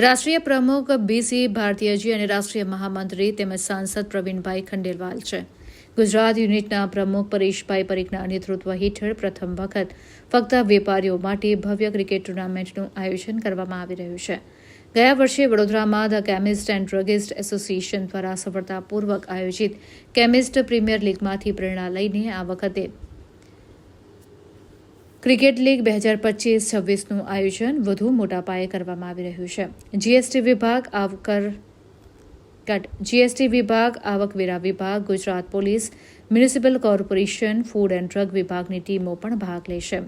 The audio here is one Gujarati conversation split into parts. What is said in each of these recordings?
રાષ્ટ્રીય પ્રમુખ BC ભારતીયજી અને રાષ્ટ્રીય મહામંત્રી તેમજ સાંસદ પ્રવીણભાઈ ખંડેલવાલ છે. ગુજરાત યુનિટના પ્રમુખ પરેશભાઈ પરીખના નેતૃત્વ હેઠળ પ્રથમ વખત ફક્ત વેપારીઓ માટે ભવ્ય ક્રિકેટ ટુર્નામેન્ટનું આયોજન કરવામાં આવી રહ્યું છે. ગયા વર્ષે વડોદરામાં the chemist and druggist association દ્વારા સફળતાપૂર્વક આયોજિત કેમિસ્ટ પ્રીમિયર લીગમાંથી પ્રેરણા લઈને આ વખતે ક્રિકેટ લીગ 2025-26નું આયોજન વધુ મોટા પાયે કરવામાં આવી રહ્યું છે. જીએસટી વિભાગ, આવકવેરા વિભાગ, Gujarat police, municipal corporation, food and drug વિભાગની ટીમો પણ ભાગ લેશે.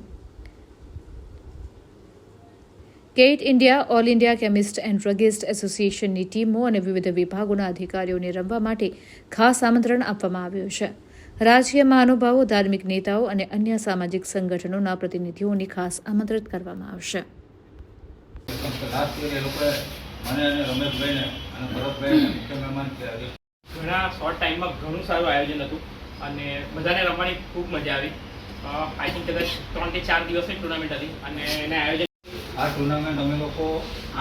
CAIT India, all India chemist and druggist એસોસિએશનની ટીમો અને વિવિધ વિભાગોના અધિકારીઓને રમવા માટે ખાસ આમંત્રણ આપવામાં આવ્યું છે. રાજકીય મહાનુભાવો, ધાર્મિક નેતાઓ અને અન્ય સામાજિક સંગઠનોના પ્રતિનિધિઓને ખાસ આમંત્રિત કરવામાં આવશે. ઘણા શોર્ટ ટાઈમમાં ઘણું સારું આયોજન હતું અને બધાને રમવાની ખૂબ મજા આવી. આઈ થિંક કદાચ 3 થી 4 દિવસની ટુર્નામેન્ટ હતી અને એને આયોજન આ ટુર્નામેન્ટ અમે લોકો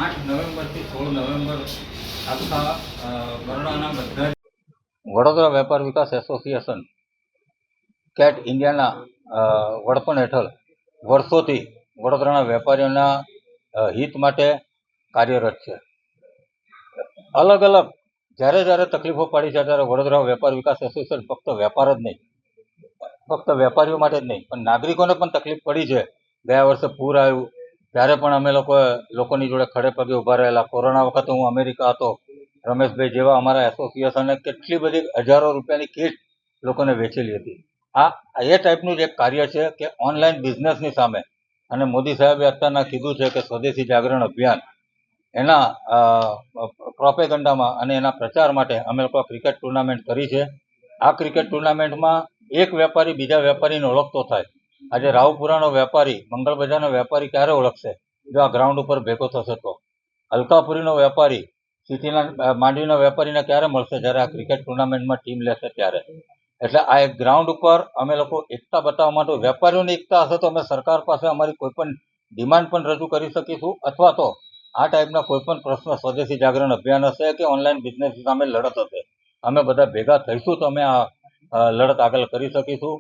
8 નવેમ્બરથી 16 નવેમ્બર આખા બરોડાના બધા વડોદરા વેપાર વિકાસ એસોસિએશન કેટ ઇન્ડિયાના વડપણ હેઠળ વર્ષોથી વડોદરાના વેપારીઓના હિત માટે કાર્યરત છે. અલગ અલગ જ્યારે તકલીફો પડી છે ત્યારે વડોદરા વેપાર વિકાસ એસોસિએશન ફક્ત વેપાર જ નહીં, ફક્ત વેપારીઓ માટે જ નહીં પણ નાગરિકોને પણ તકલીફ પડી છે. ગયા વર્ષે પૂર આવ્યું ત્યારે પણ અમે લોકોની જોડે ખડે પગે ઊભા રહેલા. કોરોના વખતે હું અમેરિકા હતો. રમેશભાઈ જેવા અમારા એસોસિએશને કેટલી બધી હજારો રૂપિયાની કીટ લોકોને વેચેલી હતી. આ એ ટાઈપનું જ એક કાર્ય છે કે ઓનલાઈન બિઝનેસની સામે, અને મોદી સાહેબે અત્યારના કીધું છે કે સ્વદેશી જાગરણ અભિયાન, એના પ્રોપેગન્ડામાં અને એના પ્રચાર માટે અમે લોકો ક્રિકેટ ટુર્નામેન્ટ કરી છે. આ ક્રિકેટ ટુર્નામેન્ટમાં એક વેપારી બીજા વેપારીને ઓળખતો થાય. આજે રાવપુરાનો વેપારી મંગળ બજારનો વેપારી ક્યારે ઓળખશે? જો આ ગ્રાઉન્ડ ઉપર ભેગો થશે તો. અલકાપુરીનો વેપારી સિટીના માંડવીના વેપારીને ક્યારે મળશે? જ્યારે આ ક્રિકેટ ટુર્નામેન્ટમાં ટીમ લેશે ત્યારે. એટલે આ એક ગ્રાઉન્ડ ઉપર અમે લોકો એકતા બતાવવા માટે, વેપારીઓની એકતા હશે તો અમે સરકાર પાસે અમારી કોઈ પણ ડિમાન્ડ પણ રજૂ કરી શકીશું, અથવા તો આ ટાઈપના કોઈ પણ પ્રશ્ન, સ્વદેશી જાગરણ અભિયાન હશે કે ઓનલાઈન બિઝનેસ સામે લડત હશે, અમે બધા ભેગા થઈશું તો અમે આ લડત આગળ કરી શકીશું.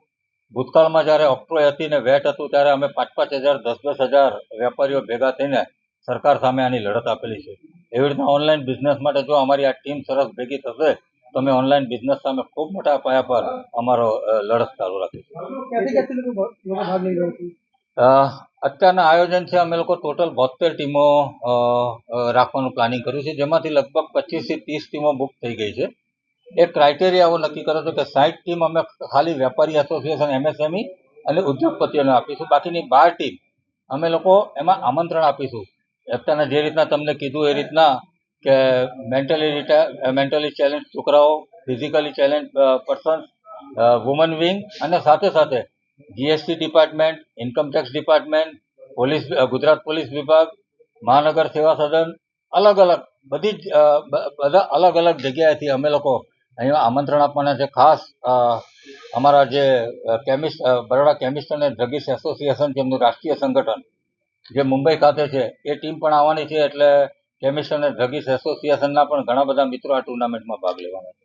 ભૂતકાળમાં જ્યારે ઓક્ટ્રોય હતી ને વેટ હતું ત્યારે અમે 5,000, 10,000 વેપારીઓ ભેગા થઈને સરકાર સામે આની લડત આપેલી છે. એવી રીતના ઓનલાઈન બિઝનેસ માટે જો અમારી આ ટીમ સરસ ભેગી થશે તો અમે ઓનલાઈન બિઝનેસ સામે ખૂબ મોટા પાયા પર અમારો લડત ચાલુ રાખીશું. અત્યારના આયોજન છે, અમે લોકો ટોટલ 72 ટીમો રાખવાનું પ્લાનિંગ કર્યું છે, જેમાંથી લગભગ 25 થી 30 ટીમો બુક થઈ ગઈ છે. એક ક્રાઇટેરિયા એવો નક્કી કર્યો છે કે 60 ટીમ અમે ખાલી વેપારી એસોસિએશન, MSME અને ઉદ્યોગપતિઓને આપીશું. બાકીની 12 ટીમ અમે લોકો એમાં આમંત્રણ આપીશું. અત્યારના જે રીતના તમને કીધું એ રીતના કે મેન્ટલી ચેલેન્જ છોકરાઓ, physically challenge persons, woman wing અને સાથે સાથે GST department, income tax department, police, Gujarat police વિભાગ, મહાનગર સેવા સદન, અલગ અલગ બધા અલગ અલગ જગ્યાએથી અમે લોકો અહીંયા આમંત્રણ આપવાના છે. ખાસ અમારા જે બરોડા કેમિસ્ટ અને ડ્રગિસ્ટ એસોસિએશન, જેમનું રાષ્ટ્રીય સંગઠન જે મુંબઈ ખાતે છે, એ ટીમ પણ આવવાની છે. એટલે કેમિસ્ટ અને ડ્રગિસ્ટ એસોસિએશનના પણ ઘણા બધા મિત્રો આ ટુર્નામેન્ટમાં ભાગ લેવાના છે.